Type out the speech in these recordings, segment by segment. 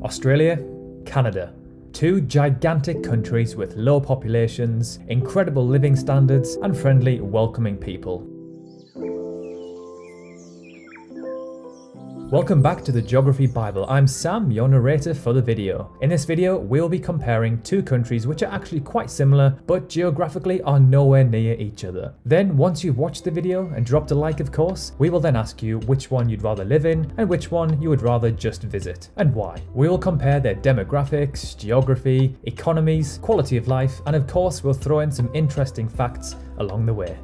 Australia, Canada. Two gigantic countries with low populations, incredible living standards, and friendly, welcoming people. Welcome back to the Geography Bible. I'm Sam, your narrator for the video. In this video, we'll be comparing two countries which are actually quite similar, but geographically are nowhere near each other. Then, once you've watched the video and dropped a like, of course, we will then ask you which one you'd rather live in and which one you would rather just visit, and why. We will compare their demographics, geography, economies, quality of life, and of course, we'll throw in some interesting facts along the way.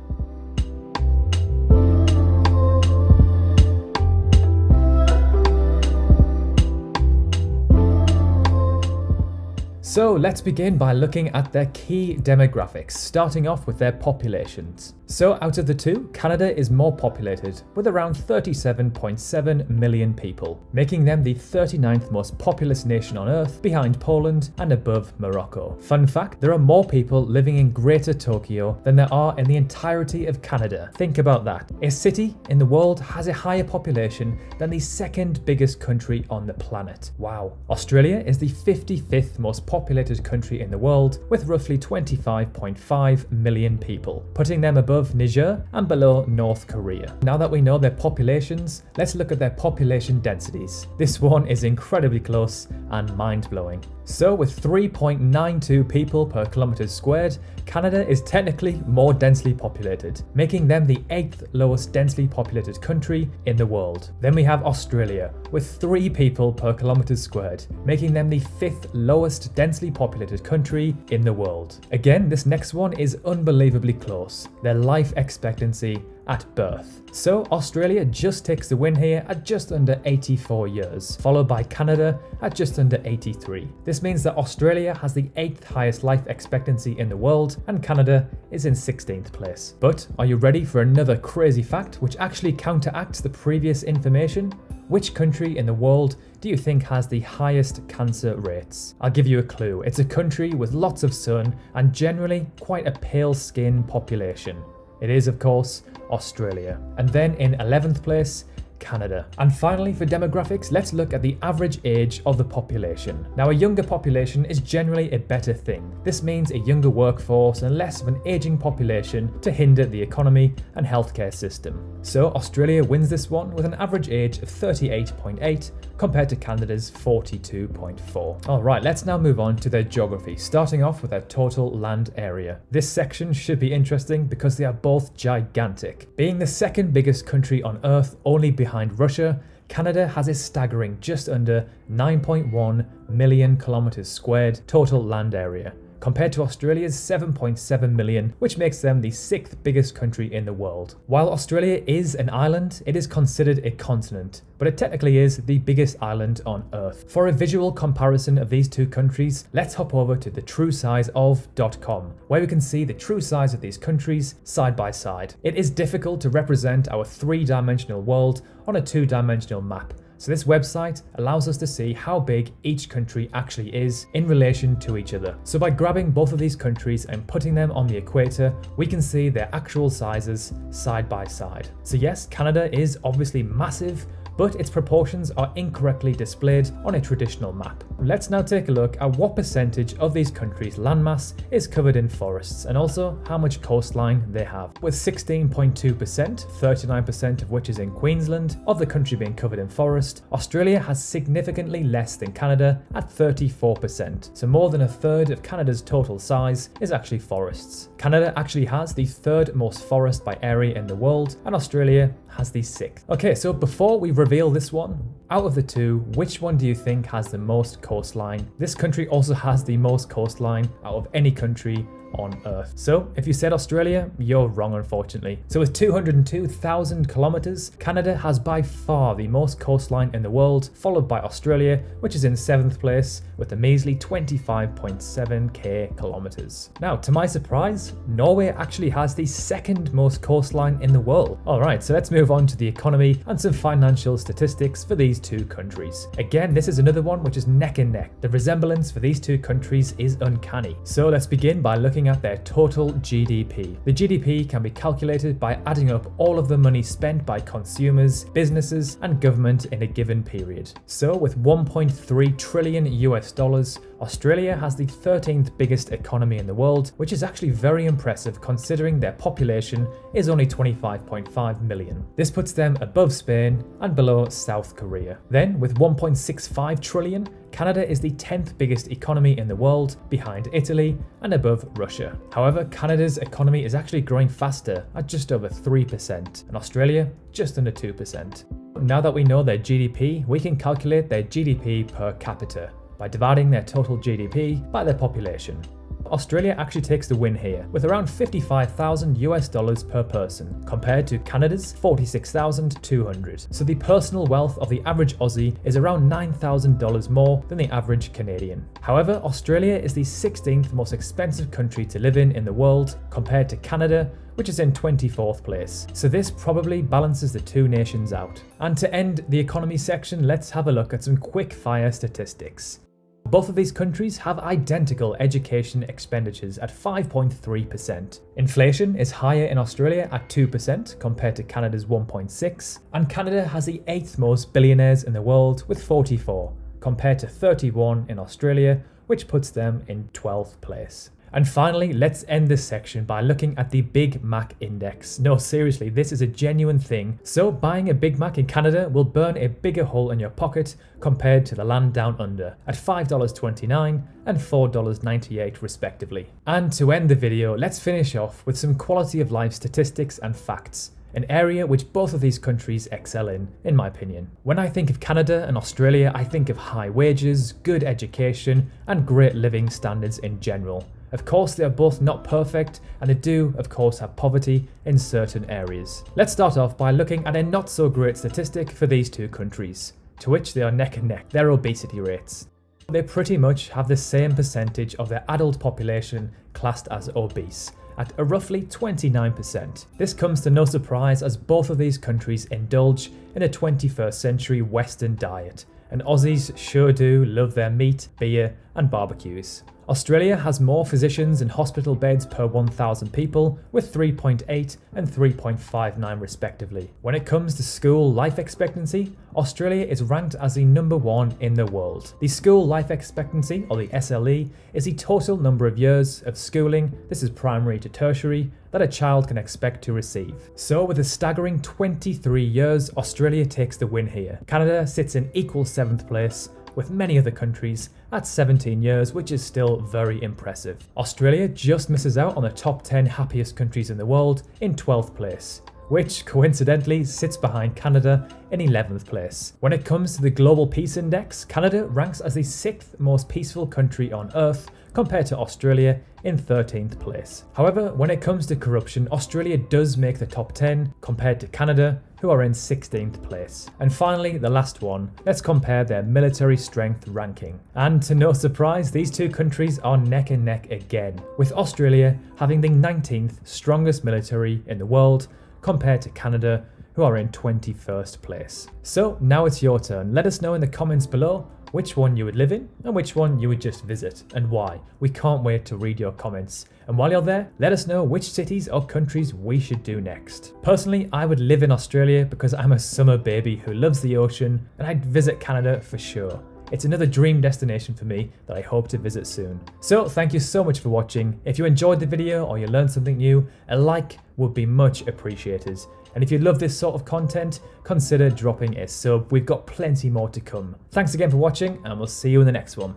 So let's begin by looking at their key demographics, starting off with their populations. So out of the two, Canada is more populated, with around 37.7 million people, making them the 39th most populous nation on Earth, behind Poland and above Morocco. Fun fact, there are more people living in Greater Tokyo than there are in the entirety of Canada. Think about that. A city in the world has a higher population than the second biggest country on the planet. Wow. Australia is the 55th most populated country in the world, with roughly 25.5 million people, putting them above Niger and below North Korea. Now that we know their populations, let's look at their population densities. This one is incredibly close and mind-blowing. So with 3.92 people per kilometre squared, Canada is technically more densely populated, making them the 8th lowest densely populated country in the world. Then we have Australia, with 3 people per kilometre squared, making them the 5th lowest densely populated country in the world. Again, this next one is unbelievably close. Their life expectancy at birth. So Australia just takes the win here at just under 84 years, followed by Canada at just under 83. This means that Australia has the 8th highest life expectancy in the world and Canada is in 16th place. But are you ready for another crazy fact which actually counteracts the previous information? Which country in the world do you think has the highest cancer rates? I'll give you a clue. It's a country with lots of sun and generally quite a pale skin population. It is, of course, Australia. And then in 11th place, Canada. And finally, for demographics, let's look at the average age of the population. Now, a younger population is generally a better thing. This means a younger workforce and less of an aging population to hinder the economy and healthcare system. So Australia wins this one with an average age of 38.8 compared to Canada's 42.4. Alright, let's now move on to their geography, starting off with their total land area. This section should be interesting because they are both gigantic. Being the second biggest country on Earth, only behind Russia, Canada has a staggering just under 9.1 million kilometers squared total land area, compared to Australia's 7.7 million, which makes them the 6th biggest country in the world. While Australia is an island, it is considered a continent, but it technically is the biggest island on Earth. For a visual comparison of these two countries, let's hop over to thetruesizeof.com, where we can see the true size of these countries side by side. It is difficult to represent our 3-dimensional world on a 2-dimensional map, so this website allows us to see how big each country actually is in relation to each other. So by grabbing both of these countries and putting them on the equator, we can see their actual sizes side by side. So yes, Canada is obviously massive, but its proportions are incorrectly displayed on a traditional map. Let's now take a look at what percentage of these countries' landmass is covered in forests and also how much coastline they have. With 16.2%, 39% of which is in Queensland, of the country being covered in forest, Australia has significantly less than Canada at 34%. So more than a third of Canada's total size is actually forests. Canada actually has the 3rd most forest by area in the world, and Australia has the 6th. Okay, so before we reveal this one, out of the two, which one do you think has the most coastline? This country also has the most coastline out of any country on Earth. So if you said Australia, you're wrong, unfortunately. So with 202,000 kilometers, Canada has by far the most coastline in the world, followed by Australia, which is in 7th place with a measly 25.7k kilometers. Now, to my surprise, Norway actually has the 2nd most coastline in the world. Alright, so let's move on to the economy and some financial statistics for these two countries. Again, this is another one which is neck and neck. The resemblance for these two countries is uncanny. So let's begin by looking looking at their total GDP. The GDP can be calculated by adding up all of the money spent by consumers, businesses, and government in a given period. So with 1.3 trillion US dollars, Australia has the 13th biggest economy in the world, which is actually very impressive considering their population is only 25.5 million. This puts them above Spain and below South Korea. Then, with 1.65 trillion, Canada is the 10th biggest economy in the world, behind Italy and above Russia. However, Canada's economy is actually growing faster at just over 3%, and Australia just under 2%. Now that we know their GDP, we can calculate their GDP per capita by dividing their total GDP by their population. Australia actually takes the win here, with around 55,000 US dollars per person, compared to Canada's 46,200. So the personal wealth of the average Aussie is around $9,000 more than the average Canadian. However, Australia is the 16th most expensive country to live in the world, compared to Canada, which is in 24th place. So this probably balances the two nations out. And to end the economy section, let's have a look at some quick fire statistics. Both of these countries have identical education expenditures at 5.3%. Inflation is higher in Australia at 2% compared to Canada's 1.6%, and Canada has the 8th most billionaires in the world with 44, compared to 31 in Australia, which puts them in 12th place. And finally, let's end this section by looking at the Big Mac Index. No, seriously, this is a genuine thing. So buying a Big Mac in Canada will burn a bigger hole in your pocket compared to the land down under at $5.29 and $4.98 respectively. And to end the video, let's finish off with some quality of life statistics and facts, an area which both of these countries excel in my opinion. When I think of Canada and Australia, I think of high wages, good education, and great living standards in general. Of course, they are both not perfect, and they do, of course, have poverty in certain areas. Let's start off by looking at a not so great statistic for these two countries, to which they are neck and neck, their obesity rates. They pretty much have the same percentage of their adult population classed as obese, at a roughly 29%. This comes to no surprise as both of these countries indulge in a 21st century Western diet, and Aussies sure do love their meat, beer, and barbecues. Australia has more physicians and hospital beds per 1,000 people, with 3.8 and 3.59 respectively. When it comes to school life expectancy, Australia is ranked as the number 1 in the world. The school life expectancy, or the SLE, is the total number of years of schooling, this is primary to tertiary, that a child can expect to receive. So with a staggering 23 years, Australia takes the win here. Canada sits in equal 7th place, with many other countries at 17 years, which is still very impressive. Australia just misses out on the top 10 happiest countries in the world in 12th place, which coincidentally sits behind Canada in 11th place. When it comes to the Global Peace Index, Canada ranks as the 6th most peaceful country on Earth, compared to Australia in 13th place. However, when it comes to corruption, Australia does make the top 10 compared to Canada, who are in 16th place. And finally, the last one, let's compare their military strength ranking. And to no surprise, these two countries are neck and neck again, with Australia having the 19th strongest military in the world compared to Canada, who are in 21st place. So now it's your turn. Let us know in the comments below which one you would live in and which one you would just visit and why. We can't wait to read your comments. And while you're there, let us know which cities or countries we should do next. Personally, I would live in Australia because I'm a summer baby who loves the ocean, and I'd visit Canada for sure. It's another dream destination for me that I hope to visit soon. So thank you so much for watching. If you enjoyed the video or you learned something new, a like would be much appreciated. And if you love this sort of content, consider dropping a sub. We've got plenty more to come. Thanks again for watching, and we'll see you in the next one.